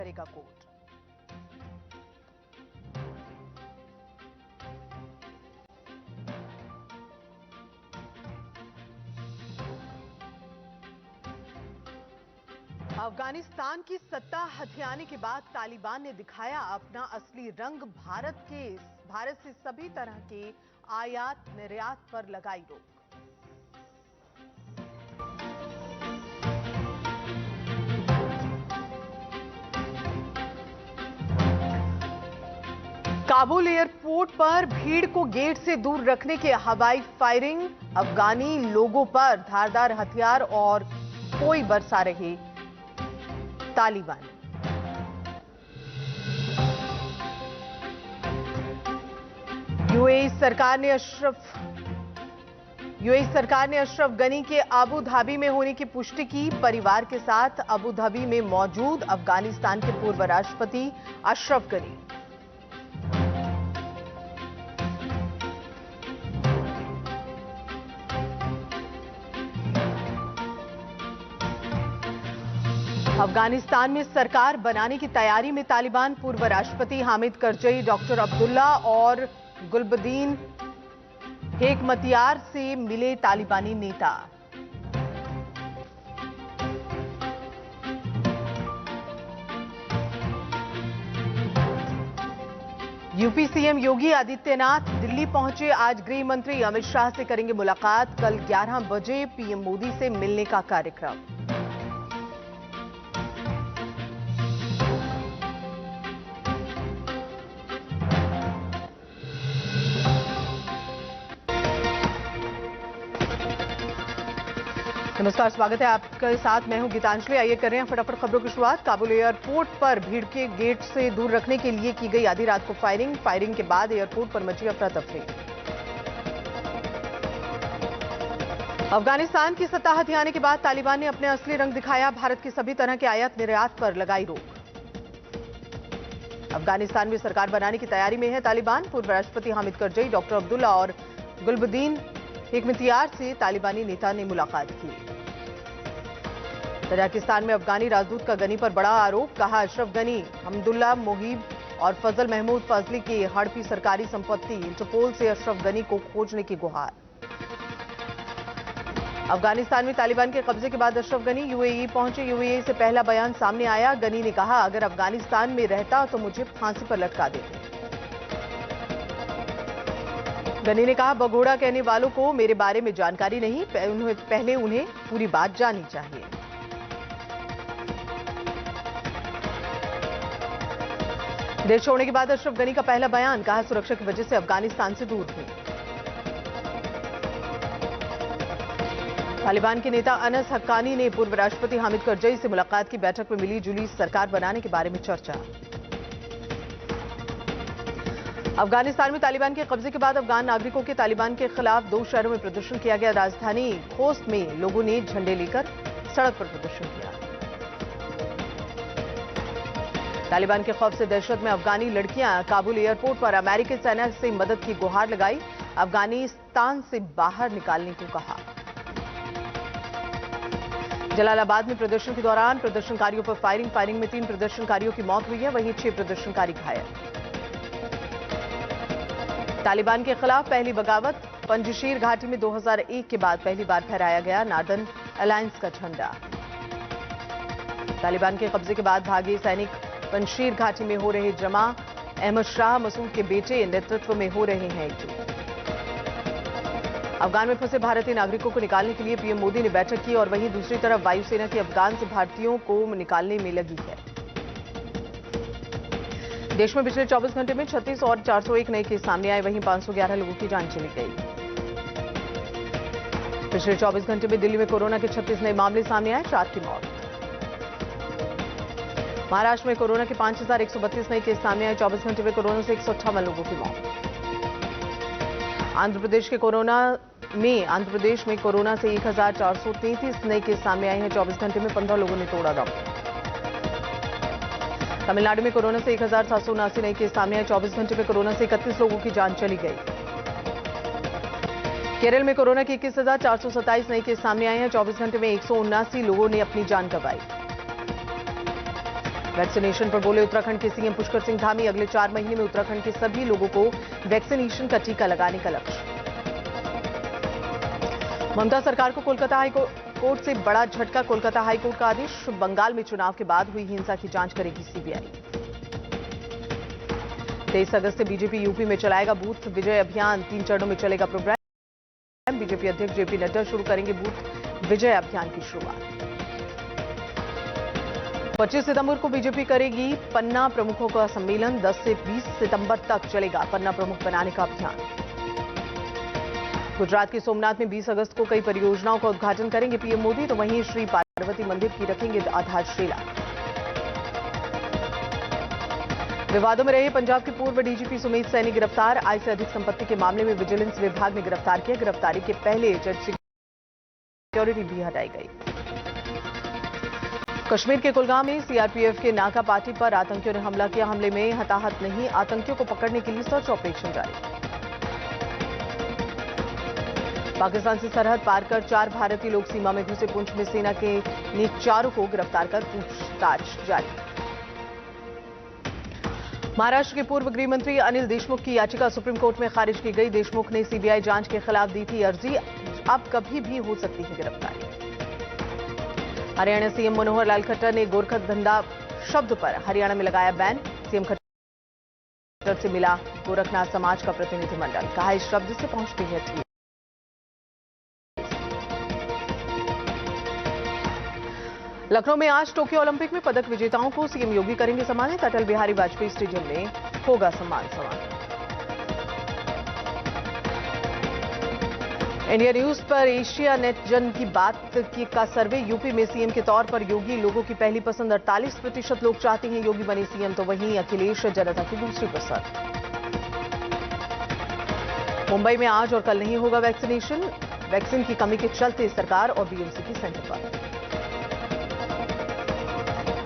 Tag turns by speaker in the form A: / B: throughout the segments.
A: करेगा कोर्ट। अफगानिस्तान की सत्ता हथियाने के बाद तालिबान ने दिखाया अपना असली रंग। भारत से सभी तरह के आयात निर्यात पर लगाई रोक। काबुल एयरपोर्ट पर भीड़ को गेट से दूर रखने के हवाई फायरिंग। अफगानी लोगों पर धारदार हथियार और पोई बरसा रहे तालिबान। यूएई सरकार ने अशरफ गनी के अबू धाबी में होने की पुष्टि की। परिवार के साथ अबू धाबी में मौजूद अफगानिस्तान के पूर्व राष्ट्रपति अशरफ गनी। अफगानिस्तान में सरकार बनाने की तैयारी में तालिबान। पूर्व राष्ट्रपति हामिद करजई, डॉक्टर अब्दुल्ला और गुलबदीन हेकमतियार से मिले तालिबानी नेता। यूपी सीएम योगी आदित्यनाथ दिल्ली पहुंचे। आज गृह मंत्री अमित शाह से करेंगे मुलाकात। कल 11 बजे पीएम मोदी से मिलने का कार्यक्रम। नमस्कार, स्वागत है आपके साथ। मैं हूं गीतांजलि। आइए कर रहे हैं फटाफट खबरों की शुरुआत। काबुल एयरपोर्ट पर भीड़ के गेट से दूर रखने के लिए की गई आधी रात को फायरिंग के बाद एयरपोर्ट पर मची अफरा तफरी। अफगानिस्तान की सत्ता हथियाने के बाद तालिबान ने अपने असली रंग दिखाया। भारत की सभी तरह के आयात निर्यात पर लगाई रोक। अफगानिस्तान में सरकार बनाने की तैयारी में है तालिबान। पूर्व राष्ट्रपति हामिद करजई, डॉक्टर अब्दुल्ला और गुलबदीन हेकमतियार से तालिबानी नेता ने मुलाकात की। तजाकिस्तान में अफगानी राजदूत का गनी पर बड़ा आरोप। कहा, अशरफ गनी, हमदुल्ला मोहिब और फजल महमूद फजली की हड़पी सरकारी संपत्ति। इंटरपोल से अशरफ गनी को खोजने की गुहार। अफगानिस्तान में तालिबान के कब्जे के बाद अशरफ गनी यूएई पहुंचे। यूएई से पहला बयान सामने आया। गनी ने कहा, अगर अफगानिस्तान में रहता तो मुझे फांसी पर लटका देते। गनी ने कहा, भगोड़ा कहने वालों को मेरे बारे में जानकारी नहीं, पहले उन्हें पूरी बात जाननी चाहिए। देश छोड़ने के बाद अशरफ गनी का पहला बयान। कहा, सुरक्षा की वजह से अफगानिस्तान से दूर हूं। तालिबान के नेता अनस हक्कानी ने पूर्व राष्ट्रपति हामिद करजई से मुलाकात की। बैठक में मिली जुली सरकार बनाने के बारे में चर्चा। अफगानिस्तान में तालिबान के कब्जे के बाद अफगान नागरिकों के तालिबान के खिलाफ 2 शहरों में प्रदर्शन किया गया। राजधानी खोस्त में लोगों ने झंडे लेकर सड़क पर प्रदर्शन किया। तालिबान के खौफ से दहशत में अफगानी लड़कियां काबुल एयरपोर्ट पर अमेरिकी सेना से मदद की गुहार लगाई। अफगानिस्तान से बाहर निकालने को कहा। जलालाबाद में प्रदर्शन के दौरान प्रदर्शनकारियों पर फायरिंग में 3 प्रदर्शनकारियों की मौत हुई है, वहीं 6 प्रदर्शनकारी घायल। तालिबान के खिलाफ पहली बगावत। पंजशीर घाटी में 2001 के बाद पहली बार फहराया गया नॉर्दर्न अलायंस का झंडा। तालिबान के कब्जे के बाद भागे सैनिक पंजशीर घाटी में हो रहे जमा। अहमद शाह मसूद के बेटे नेतृत्व में हो रहे हैं एकजुट। अफगान में फंसे भारतीय नागरिकों को निकालने के लिए पीएम मोदी ने बैठक की और वहीं दूसरी तरफ वायुसेना की अफगान से भारतीयों को निकालने में लगी है। देश में पिछले 24 घंटे में 36 और 401 नए केस सामने आए, वहीं 511 लोगों की जान चली गई। पिछले 24 घंटे में दिल्ली में कोरोना के 36 नए मामले सामने आए, 4 की मौत। महाराष्ट्र में कोरोना के 5132 नए केस सामने आए, 24 घंटे में कोरोना से 158 लोगों की मौत। आंध्र प्रदेश में कोरोना से 1433 नए केस सामने आए हैं, 24 घंटे में 15 लोगों ने तोड़ा दम। तमिलनाडु में कोरोना से 1779 नए केस सामने आए, 24 घंटे में कोरोना से 31 लोगों की जान चली गई। केरल में कोरोना के 21,427 नए केस सामने आए हैं, 24 घंटे में 179 लोगों ने अपनी जान गंवाई। वैक्सीनेशन पर बोले उत्तराखंड के सीएम पुष्कर सिंह धामी, अगले 4 महीने में उत्तराखंड के सभी लोगों को वैक्सीनेशन का टीका लगाने का लक्ष्य। ममता सरकार को कोलकाता हाईकोर्ट से बड़ा झटका, कोलकाता हाईकोर्ट का आदेश, बंगाल में चुनाव के बाद हुई हिंसा की जांच करेगी सीबीआई। 23 अगस्त से बीजेपी यूपी में चलाएगा बूथ विजय अभियान, 3 चरणों में चलेगा प्रोग्राम। बीजेपी अध्यक्ष जेपी नड्डा शुरू करेंगे बूथ विजय अभियान की शुरुआत। 25 सितंबर को बीजेपी करेगी पन्ना प्रमुखों का सम्मेलन, 10 से 20 सितंबर तक चलेगा पन्ना प्रमुख बनाने का अभियान। गुजरात के सोमनाथ में 20 अगस्त को कई परियोजनाओं का उद्घाटन करेंगे पीएम मोदी, तो वहीं श्री पार्वती मंदिर की रखेंगे आधारशिला। विवादों में रहे पंजाब के पूर्व डीजीपी सुमीत सैनी गिरफ्तार, आय से अधिक संपत्ति के मामले में विजिलेंस विभाग ने गिरफ्तार किया। गिरफ्तारी के पहले जेड सिक्योरिटी भी हटाई गई। कश्मीर के कुलगाम में सीआरपीएफ के नाका पार्टी पर आतंकियों ने हमला किया। हमले में हताहत नहीं, आतंकियों को पकड़ने के लिए सर्च ऑपरेशन जारी। पाकिस्तान से सरहद पार कर 4 भारतीय लोग सीमा में घुसे, पुंछ में सेना के ने 4 को गिरफ्तार कर पूछताछ जारी। महाराष्ट्र के पूर्व गृह मंत्री अनिल देशमुख की याचिका सुप्रीम कोर्ट में खारिज की गई। देशमुख ने सीबीआई जांच के खिलाफ दी थी अर्जी, अब कभी भी हो सकती है गिरफ्तारी। हरियाणा सीएम मनोहर लाल खट्टर ने गोरखा धंधा शब्द पर हरियाणा में लगाया बैन। सीएम खट्टर से मिला गोरखनाथ समाज का प्रतिनिधिमंडल, कहा इस शब्द से पहुंचती है ठेस। लखनऊ में आज टोक्यो ओलंपिक में पदक विजेताओं को सीएम योगी करेंगे सम्मानित। अटल बिहारी वाजपेयी स्टेडियम में होगा सम्मान समारोह। इंडिया न्यूज पर एशिया नेट जन की बात का सर्वे, यूपी में सीएम के तौर पर योगी लोगों की पहली पसंद, 48% लोग चाहते हैं योगी बने सीएम, तो वहीं अखिलेश जनता की दूसरी पसंद। मुंबई में आज और कल नहीं होगा वैक्सीनेशन, वैक्सीन की कमी के चलते सरकार और बीएमसी की सेंटर पर।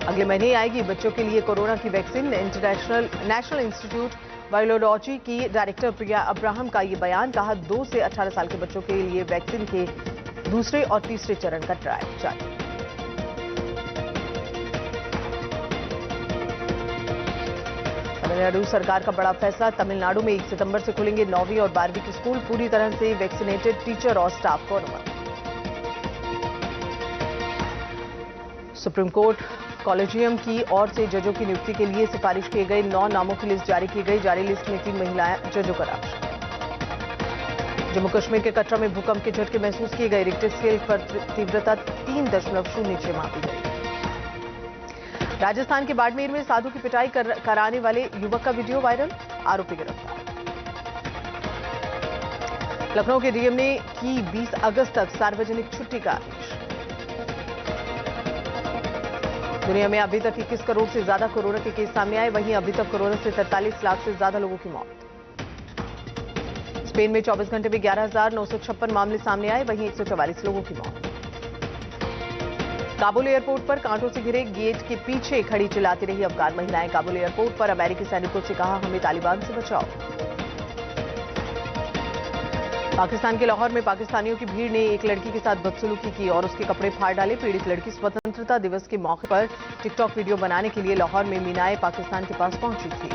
A: अगले महीने आएगी बच्चों के लिए कोरोना की वैक्सीन। नेशनल इंस्टीट्यूट वायरोलॉजी की डायरेक्टर प्रिया अब्राहम का ये बयान, कहा 2 से 18 साल के बच्चों के लिए वैक्सीन के दूसरे और तीसरे चरण का ट्रायल जारी। तमिलनाडु सरकार का बड़ा फैसला, तमिलनाडु में 1 सितंबर से खुलेंगे 9वीं और 12वीं के स्कूल, पूरी तरह से वैक्सीनेटेड टीचर और स्टाफ को अनुमति। सुप्रीम कोर्ट कॉलेजियम की ओर से जजों की नियुक्ति के लिए सिफारिश किए गए 9 नामों की लिस्ट जारी की गई। जारी लिस्ट में 3 महिलाएं जजों का नाम। जम्मू कश्मीर के कटरा में भूकंप के झटके महसूस किए गए। रिक्टर स्केल पर तीव्रता 3.06 मापी गई। राजस्थान के बाड़मेर में साधु की पिटाई कराने वाले युवक का वीडियो वायरल, आरोपी गिरफ्तार। लखनऊ के डीएम ने की 20 अगस्त तक सार्वजनिक छुट्टी का आदेश। दुनिया में अभी तक 21 करोड़ से ज्यादा कोरोना के केस सामने आए, वहीं अभी तक कोरोना से 43 लाख से ज्यादा लोगों की मौत। स्पेन में 24 घंटे में 11,956 मामले सामने आए, वहीं 144 लोगों की मौत। काबुल एयरपोर्ट पर कांटों से घिरे गेट के पीछे खड़ी चिल्लाती रही अफगान महिलाएं। काबुल एयरपोर्ट पर अमेरिकी सैनिकों से कहा, हमें तालिबान से बचाओ। पाकिस्तान के लाहौर में पाकिस्तानियों की भीड़ ने एक लड़की के साथ बदसलूकी की और उसके कपड़े फाड़ डाले। पीड़ित लड़की स्वतंत्रता दिवस के मौके पर टिकटॉक वीडियो बनाने के लिए लाहौर में मीनाए पाकिस्तान के पास पहुंची थी।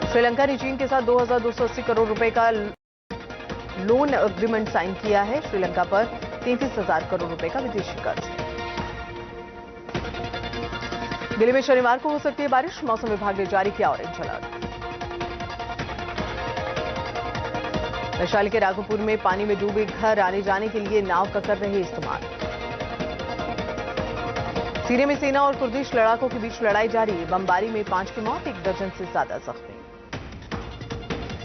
A: श्रीलंका ने चीन के साथ 2,280 करोड़ रुपए का लोन एग्रीमेंट साइन किया है। श्रीलंका पर 33,000 करोड़ रुपए का विदेशी कर्ज है। दिल्ली में शनिवार को हो सकती है बारिश, मौसम विभाग ने जारी किया ऑरेंज अलर्ट। वैशाली के राघोपुर में पानी में डूबे घर आने जाने के लिए नाव का कर रहे इस्तेमाल। सीरिया में सेना और कुर्दिश लड़ाकों के बीच लड़ाई जारी, बमबारी में 5 की मौत, 1 दर्जन से ज्यादा जख्मी।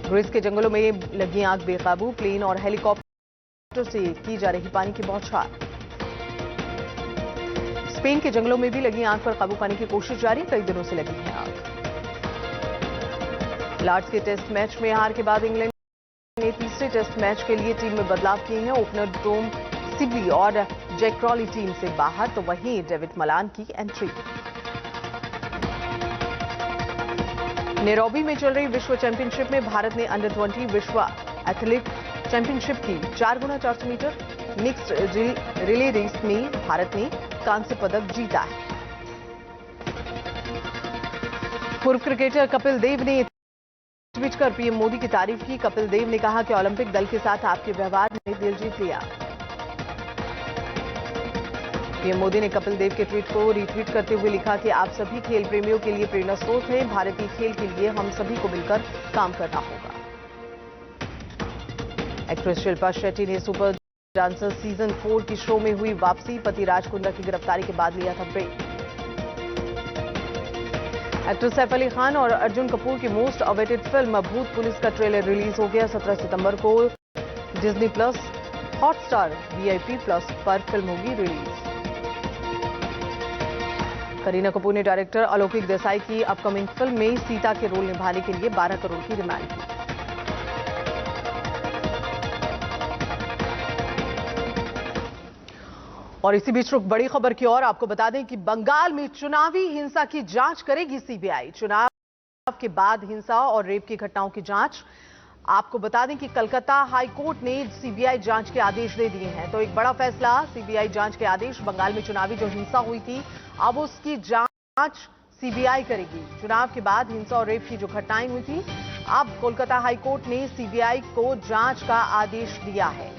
A: ग्रीस के जंगलों में लगी आग बेकाबू, प्लेन और हेलीकॉप्टर से की जा रही पानी की बौछार। स्पेन के जंगलों में भी लगी आग पर काबू पाने की कोशिश जारी, कई दिनों से लगी है आग। लॉर्ड्स के टेस्ट मैच में हार के बाद इंग्लैंड ने तीसरे टेस्ट मैच के लिए टीम में बदलाव किए हैं। ओपनर टॉम सिबली और जैक क्रॉली टीम से बाहर, तो वहीं डेविड मलान की एंट्री। नैरोबी में चल रही विश्व चैंपियनशिप में भारत ने अंडर 20 विश्व एथलेटिक चैंपियनशिप की 4x400 metre mixed relay race में भारत ने कांस्य पदक जीता है। पूर्व क्रिकेटर कपिल देव ने ट्वीट कर पीएम मोदी की तारीफ की। कपिल देव ने कहा कि ओलंपिक दल के साथ आपके व्यवहार ने दिल जीत लिया। पीएम मोदी ने कपिल देव के ट्वीट को रीट्वीट करते हुए लिखा कि आप सभी खेल प्रेमियों के लिए प्रेरणा स्रोत हैं। भारतीय खेल के लिए हम सभी को मिलकर काम करना होगा। एक्ट्रेस शिल्पा शेट्टी ने सुपर डांसर सीजन 4 की शो में हुई वापसी। पति राज कुंद्रा की गिरफ्तारी के बाद लिया था ब्रेक। एक्टर सैफ अली खान और अर्जुन कपूर की मोस्ट अवेटेड फिल्म भूत पुलिस का ट्रेलर रिलीज हो गया। 17 सितंबर को Disney plus Hotstar VIP plus पर फिल्म होगी रिलीज। करीना कपूर ने डायरेक्टर अलौकिक देसाई की अपकमिंग फिल्म में सीता के रोल निभाने के लिए 12 करोड़ की डिमांड की। और इसी बीच रुक बड़ी खबर की ओर। आपको बता दें कि बंगाल में चुनावी हिंसा की जांच करेगी सीबीआई। चुनाव के बाद हिंसा और रेप की घटनाओं की जांच। आपको बता दें कि कलकत्ता हाई कोर्ट ने सीबीआई जांच के आदेश दे दिए हैं। तो एक बड़ा फैसला, सीबीआई जांच के आदेश। बंगाल में चुनावी जो हिंसा हुई थी अब उसकी जांच सीबीआई करेगी। चुनाव के बाद हिंसा और रेप की जो घटनाएं हुई थी, अब कोलकाता हाई कोर्ट ने सीबीआई को जांच का आदेश दिया है।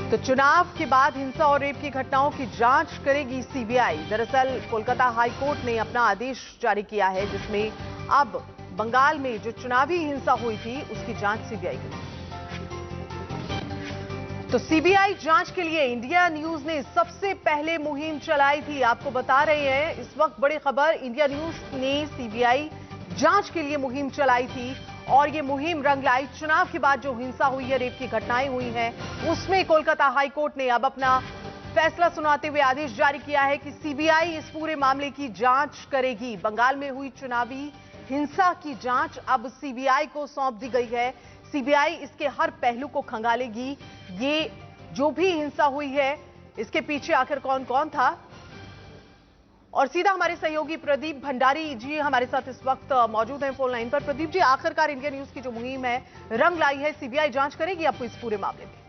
A: तो चुनाव के बाद हिंसा और रेप की घटनाओं की जांच करेगी सीबीआई। दरअसल कोलकाता हाई कोर्ट ने अपना आदेश जारी किया है जिसमें अब बंगाल में जो चुनावी हिंसा हुई थी उसकी जांच सीबीआई करेगी। तो सीबीआई जांच के लिए इंडिया न्यूज ने सबसे पहले मुहिम चलाई थी। आपको बता रहे हैं इस वक्त बड़ी खबर, इंडिया न्यूज ने सीबीआई जांच के लिए मुहिम चलाई थी और ये मुहिम रंग लाई। चुनाव के बाद जो हिंसा हुई है, रेप की घटनाएं हुई हैं, उसमें कोलकाता हाई कोर्ट ने अब अपना फैसला सुनाते हुए आदेश जारी किया है कि सीबीआई इस पूरे मामले की जांच करेगी। बंगाल में हुई चुनावी हिंसा की जांच अब सीबीआई को सौंप दी गई है। सीबीआई इसके हर पहलू को खंगालेगी। ये जो भी हिंसा हुई है इसके पीछे आखिर कौन कौन था। और सीधा हमारे सहयोगी प्रदीप भंडारी जी हमारे साथ इस वक्त मौजूद हैं फोन लाइन पर। प्रदीप जी, आखिरकार इंडिया न्यूज की जो मुहिम है रंग लाई है, सीबीआई जांच करेगी आपको इस पूरे मामले में?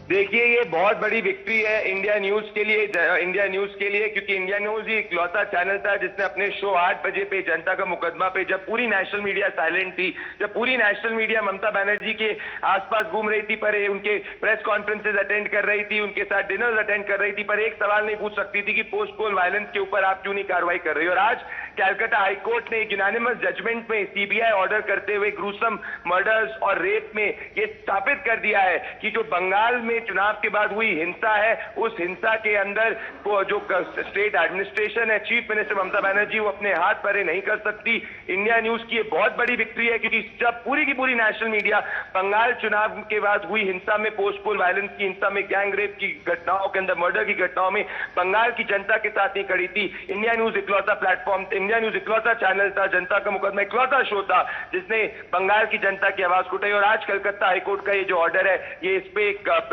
B: देखिए, ये बहुत बड़ी विक्ट्री है इंडिया न्यूज के लिए, क्योंकि इंडिया न्यूज ही इकलौता चैनल था जिसने अपने शो 8 बजे पे जनता का मुकदमा पे, जब पूरी नेशनल मीडिया साइलेंट थी, जब पूरी नेशनल मीडिया ममता बनर्जी के आसपास घूम रही थी, पर उनके प्रेस कॉन्फ्रेंसेज अटेंड कर रही थी, उनके साथ डिनर्स अटेंड कर रही थी, पर एक सवाल नहीं पूछ सकती थी कि पोस्ट पोल वायलेंस के ऊपर आप क्यों नहीं कार्रवाई कर रही हो। और आज कैलकाटा हाईकोर्ट ने एक यूनानिमस जजमेंट में सीबीआई ऑर्डर करते हुए ग्रूसम मर्डर्स और रेप में ये स्थापित कर दिया है कि जो बंगाल में चुनाव के बाद हुई हिंसा है, उस हिंसा के अंदर जो स्टेट एडमिनिस्ट्रेशन है, चीफ मिनिस्टर ममता बनर्जी, वो अपने हाथ परे नहीं कर सकती। इंडिया न्यूज की ये बहुत बड़ी विक्ट्री है क्योंकि जब पूरी की पूरी नेशनल मीडिया बंगाल चुनाव के बाद हुई हिंसा में, पोस्ट पोल वायलेंस की हिंसा में, गैंग रेप की घटनाओं के अंदर, मर्डर की घटनाओं में बंगाल की जनता के साथ नहीं खड़ी थी। इंडिया न्यूज इकलौता प्लेटफॉर्म, इंडिया न्यूज इकलौता चैनल था, जनता का मुकदमा इकलौता शो था जिसने बंगाल की जनता की आवाज उठाई। और आज कलकत्ता हाईकोर्ट का ये जो ऑर्डर है, ये इस पे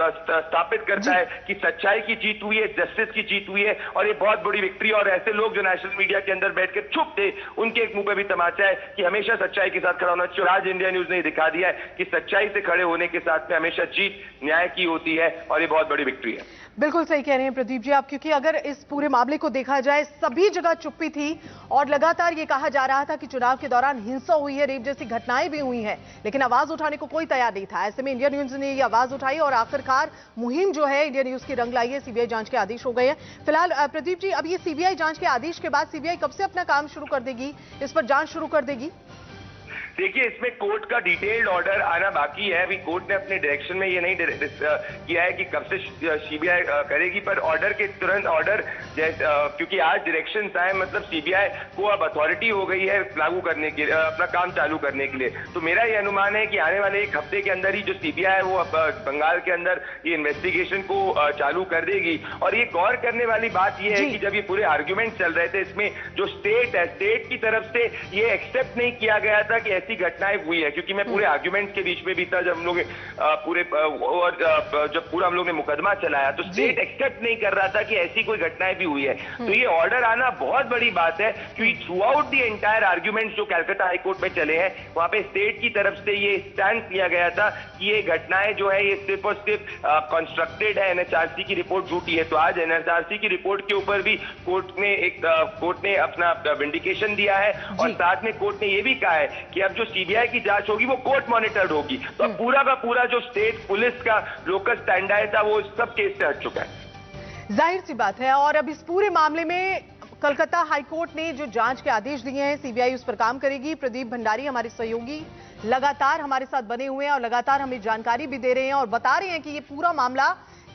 B: स्थापित करता है कि सच्चाई की जीत हुई है, जस्टिस की जीत हुई है और ये बहुत बड़ी विक्ट्री। और ऐसे लोग जो नेशनल मीडिया के अंदर बैठकर चुप थे, उनके एक मुंह पे भी तमाचा है कि हमेशा सच्चाई के साथ खड़ा होना चाहिए। और आज इंडिया न्यूज ने दिखा दिया है कि सच्चाई से खड़े होने के साथ में हमेशा जीत न्याय की होती है और ये बहुत बड़ी विक्ट्री है।
A: बिल्कुल सही कह रहे हैं प्रदीप जी आप, क्योंकि अगर इस पूरे मामले को देखा जाए, सभी जगह चुप्पी थी और लगातार ये कहा जा रहा था कि चुनाव के दौरान हिंसा हुई है, रेप जैसी घटनाएं भी हुई हैं, लेकिन आवाज उठाने को कोई तैयार नहीं था। ऐसे में इंडिया न्यूज ने ये आवाज उठाई और आखिरकार मुहिम जो है इंडिया न्यूज की रंग लाई है। सीबीआई जांच के आदेश हो गए हैं। फिलहाल प्रदीप जी, अब ये सीबीआई जांच के आदेश के बाद सीबीआई कब से अपना काम शुरू कर देगी, इस पर जांच शुरू कर देगी?
B: देखिए, इसमें कोर्ट का डिटेल्ड ऑर्डर आना बाकी है। अभी कोर्ट ने अपने डायरेक्शन में ये नहीं किया है कि कब से सीबीआई करेगी, पर ऑर्डर के तुरंत ऑर्डर, क्योंकि आज डायरेक्शन आए, मतलब सीबीआई को अब अथॉरिटी हो गई है लागू करने के, अपना काम चालू करने के लिए। तो मेरा ये अनुमान है कि आने वाले एक हफ्ते के अंदर ही जो सीबीआई है वो बंगाल के अंदर ये इन्वेस्टिगेशन को चालू कर देगी। और ये गौर करने वाली बात ये है कि जब ये पूरे आर्ग्यूमेंट चल रहे थे, इसमें जो स्टेट है, स्टेट की तरफ से ये एक्सेप्ट नहीं किया गया था कि ऐसी घटनाएं हुई है, क्योंकि मैं पूरे आर्ग्यूमेंट्स के बीच में भी था जब हम लोग जब पूरा हम लोग ने मुकदमा चलाया तो स्टेट एक्सेप्ट नहीं कर रहा था कि ऐसी कोई घटनाएं भी हुई है। तो ये ऑर्डर आना बहुत बड़ी बात है, क्योंकि through out the entire arguments जो कलकत्ता हाईकोर्ट में चले हैं वहां पे स्टेट की तरफ से ये स्टैंड लिया गया था कि ये घटनाएं जो है ये सिर्फ और सिर्फ कंस्ट्रक्टेड है, एनएचआरसी की रिपोर्ट झूठी है। तो आज एनएचआरसी की रिपोर्ट के ऊपर भी कोर्ट ने अपना विंडिकेशन दिया है और साथ में कोर्ट ने यह भी कहा है कि अब जो सीबीआई की जांच होगी वो कोर्ट मॉनिटर्ड होगी। तो अब पूरा का पूरा जो स्टेट पुलिस का लोकस स्टैंडर्ड था वो सब केस से हट चुका है।
A: जाहिर सी बात है। और अब इस पूरे मामले में कलकत्ता हाईकोर्ट ने जो जांच के आदेश दिए हैं, सीबीआई उस पर काम करेगी। प्रदीप भंडारी हमारे सहयोगी लगातार हमारे साथ बने हुए हैं और लगातार हमें जानकारी भी दे रहे हैं और बता रहे हैं कि ये पूरा मामला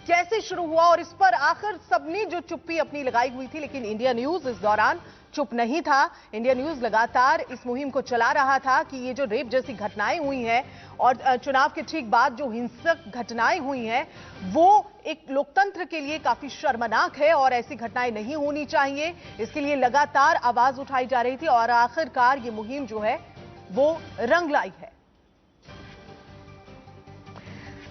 A: कैसे शुरू हुआ और इस पर आखिर सबने जो चुप्पी अपनी लगाई हुई थी, लेकिन इंडिया न्यूज इस दौरान चुप नहीं था। इंडिया न्यूज लगातार इस मुहिम को चला रहा था कि ये जो रेप जैसी घटनाएं हुई हैं और चुनाव के ठीक बाद जो हिंसक घटनाएं हुई हैं वो एक लोकतंत्र के लिए काफी शर्मनाक है और ऐसी घटनाएं नहीं होनी चाहिए। इसके लिए लगातार आवाज उठाई जा रही थी और आखिरकार ये मुहिम जो है वो रंग लाई है।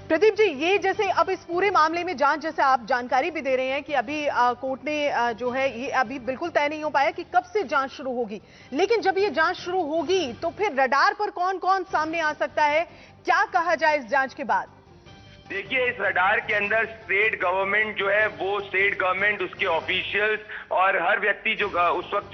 A: प्रदीप जी, ये जैसे अब इस पूरे मामले में जांच, जैसे आप जानकारी भी दे रहे हैं कि अभी कोर्ट ने जो है ये अभी बिल्कुल तय नहीं हो पाया कि कब से जांच शुरू होगी, लेकिन जब ये जांच शुरू होगी तो फिर रडार पर कौन कौन सामने आ सकता है, क्या कहा जाए इस जांच के बाद?
B: देखिए, इस रडार के अंदर स्टेट गवर्नमेंट जो है वो स्टेट गवर्नमेंट, उसके ऑफिशियल्स और हर व्यक्ति जो उस वक्त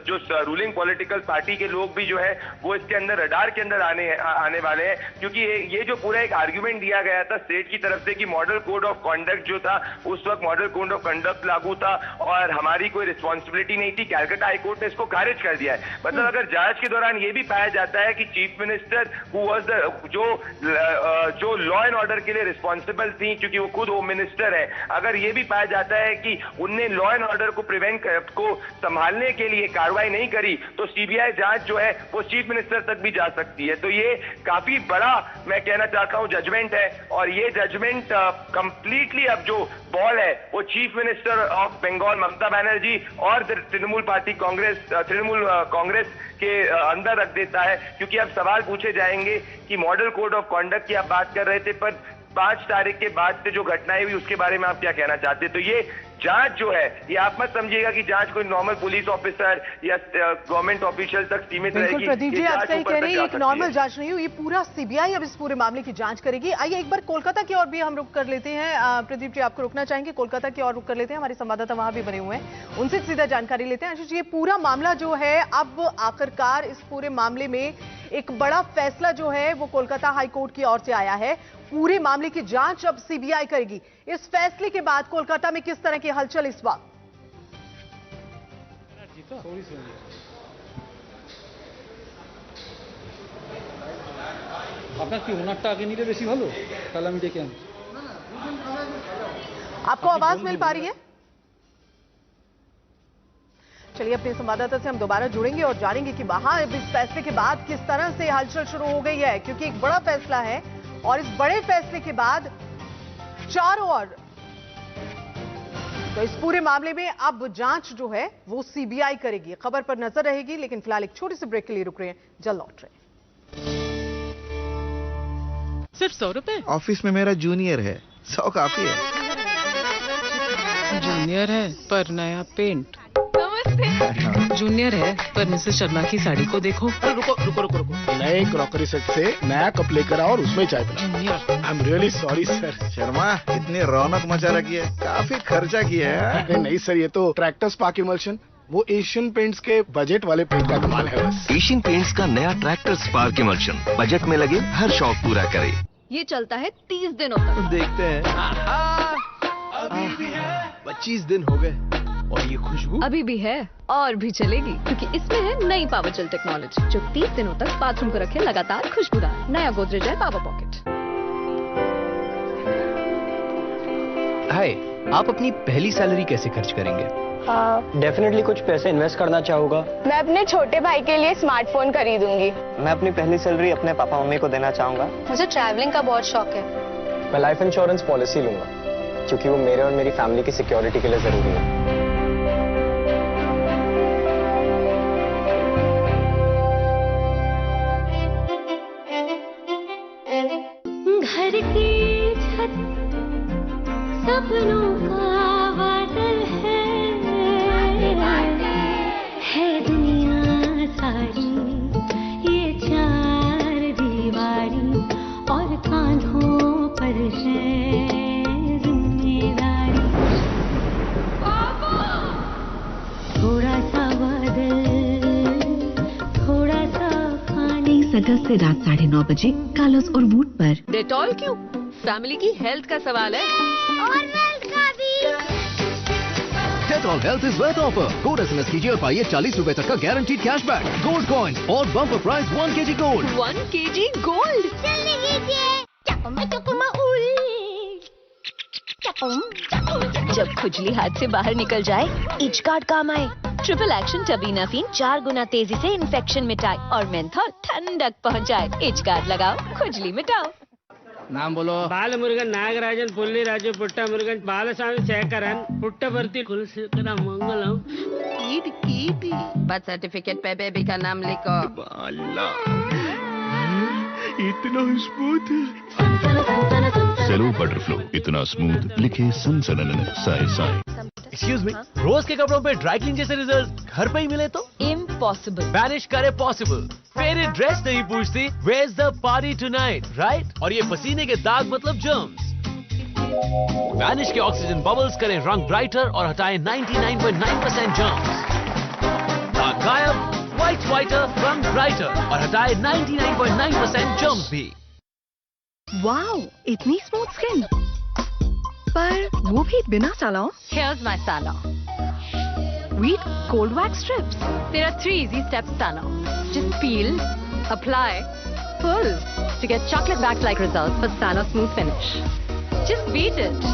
B: जो रूलिंग पॉलिटिकल पार्टी के लोग भी जो है वो इसके अंदर रडार के अंदर आने वाले हैं। क्योंकि ये जो पूरा एक आर्ग्यूमेंट दिया गया था स्टेट की तरफ से कि मॉडल कोड ऑफ कॉन्डक्ट जो था उस वक्त मॉडल कोड ऑफ कंडक्ट लागू था और हमारी कोई रिस्पॉन्सिबिलिटी नहीं थी, कलकत्ता हाईकोर्ट ने इसको खारिज कर दिया है। मतलब अगर जांच के दौरान ये भी पाया जाता है कि चीफ मिनिस्टर जो लॉ एंड ऑर्डर के लिए रिस्पॉन्सिबल थी, क्योंकि वो खुद होम मिनिस्टर है, अगर ये भी पाया जाता है कि उनने लॉ एंड ऑर्डर को को संभालने के लिए कार्रवाई नहीं करी तो सीबीआई जांच जो है वो चीफ मिनिस्टर तक भी जा सकती है। तो ये काफी बड़ा, मैं कहना चाहता हूं, जजमेंट है और ये जजमेंट कंप्लीटली अब जो बॉल है वो chief minister of Bengal Mamata Banerjee और तृणमूल कांग्रेस के अंदर रख देता है। क्योंकि अब सवाल पूछे जाएंगे कि मॉडल कोड ऑफ कॉन्डक्ट की आप बात कर रहे थे, पर 5 तारीख के बाद से जो घटनाएं हुई उसके बारे में आप क्या कहना चाहते? तो ये जांच जो है ये आप मत समझिएगा कि जांच कोई नॉर्मल पुलिस ऑफिसर या गवर्नमेंट ऑफिशियल तक सीमित रहेगी।
A: प्रदीप जी, आप सही कह रहे हैं, एक नॉर्मल जांच नहीं हुई, ये पूरा सीबीआई अब इस पूरे मामले की जांच करेगी। आइए एक बार कोलकाता की ओर भी हम रुक कर लेते हैं। प्रदीप जी, आपको रुकना चाहेंगे? कोलकाता की ओर रुक कर लेते हैं, हमारे संवाददाता वहां भी बने हुए हैं, उनसे सीधा जानकारी लेते हैं। आशीष जी, ये पूरा मामला जो है अब आखिरकार इस पूरे मामले में एक बड़ा फैसला जो है वो कोलकाता हाईकोर्ट की ओर से आया है। पूरे मामले की जांच अब सीबीआई करेगी। इस फैसले के बाद कोलकाता में किस तरह की हलचल इस वक्त? आपको आवाज मिल पा रही है? चलिए, अपने संवाददाता से हम दोबारा जुड़ेंगे और जानेंगे कि वहां इस फैसले के बाद किस तरह से हलचल शुरू हो गई है, क्योंकि एक बड़ा फैसला है और इस बड़े फैसले के बाद चारों ओर तो इस पूरे मामले में अब जांच जो है वो सीबीआई करेगी। खबर पर नजर रहेगी, लेकिन फिलहाल एक छोटे से ब्रेक के लिए रुक रहे हैं, जल्द लौट रहे हैं।
C: सिर्फ 100 रुपए?
D: ऑफिस में मेरा जूनियर है, 100 काफी है।
C: जूनियर है पर नया पेंट। जूनियर है पर मिसेस शर्मा की साड़ी को देखो।
E: रुको। नए क्रॉकरी सेट से नया कप लेकर आओ और उसमें चाय पिलाओ।
C: Junior,
E: I am really sorry sir.
D: Sharma, कितनी रौनक मचा रखी है, काफी खर्चा किया है।
E: नहीं सर, ये तो ट्रैक्टर स्पार्क इमल्शन, वो एशियन पेंट्स के बजट वाले पेंट का कमाल है बस।
F: एशियन पेंट्स का नया ट्रैक्टर स्पार्क इमल्शन बजट में लगे हर शौक पूरा करे।
G: ये चलता है 30 दिनों तक।
H: देखते हैं। 25 दिन हो गए और ये खुशबू
G: अभी भी है और भी चलेगी, क्योंकि इसमें है नई पावर जेल टेक्नोलॉजी जो 30 दिनों तक बाथरूम को रखे लगातार खुशबूदार। नया गोदरेज है पावर पॉकेट।
H: हाय, आप अपनी पहली सैलरी कैसे खर्च करेंगे?
I: डेफिनेटली कुछ पैसे इन्वेस्ट करना चाहूँगा।
J: मैं अपने छोटे भाई के लिए स्मार्टफोन खरीदूंगी।
I: मैं अपनी पहली सैलरी अपने पापा मम्मी को देना चाहूँगा।
J: मुझे ट्रैवलिंग का बहुत शौक है।
I: मैं लाइफ इंश्योरेंस पॉलिसी लूंगा, क्योंकि वो मेरे और मेरी फैमिली की सिक्योरिटी के लिए जरूरी है।
K: 10 से रात 9:30 बजे कालोस और वूट पर।
G: डेटॉल क्यों? फैमिली की हेल्थ का सवाल है।
K: और वेल्थ का भी।
H: Dettol health is worth offer. Code SMS कीजिए और पाइए 40 रुपए तक का गारंटीड कैशबैक, गोल्ड कॉइन और bumper price 1 kg gold.
G: 1 kg gold.
K: जल्दी कीजिए।
G: जब खुजली हाथ से बाहर निकल जाए, इच गार्ड काम आए। ट्रिपल एक्शन टबीनाफिन 4 गुना तेजी से इन्फेक्शन मिटाए और मेंथॉल ठंडक पहुंचाए। इच गार्ड लगाओ, खुजली मिटाओ।
E: नाम बोलो।
L: बालमुरुगन नागराजन पुल्ली राजू पुट्टा मुरुगन बालस्वामी शेखरन पुट्टपर्ति कुलशेखर मंगलम।
C: बर्थ सर्टिफिकेट पे बेबी का नाम लिखो।
D: इतना स्मूथ। सेलो बटरफ्लो इतना स्मूथ, लिखे सनसनन साए साए।
H: एक्सक्यूज मी, रोज के कपड़ों पे ड्राई क्लीन जैसे रिजल्ट घर पे ही मिले तो?
G: इम्पॉसिबल।
H: बैनिश करे पॉसिबल। फेवरेट ड्रेस नहीं पूछती, where's the party tonight, right? और ये पसीने के दाग मतलब जर्म्स। बैनिश के ऑक्सीजन बबल्स करें रंग ब्राइटर और हटाएं 99.9% जर्म्स। दाग गायब, व्हाइट व्हाइटर, रंग ब्राइटर और हटाएं 99.9% जर्म्स भी।
G: वाओ, इतनी स्मूथ स्किन, पर वो भी बिना salon. Here's my salon. Wheat cold wax strips. There are 3 easy steps, salon. Just peel, apply, pull to get chocolate wax-like results for salon smooth finish. Just beat it.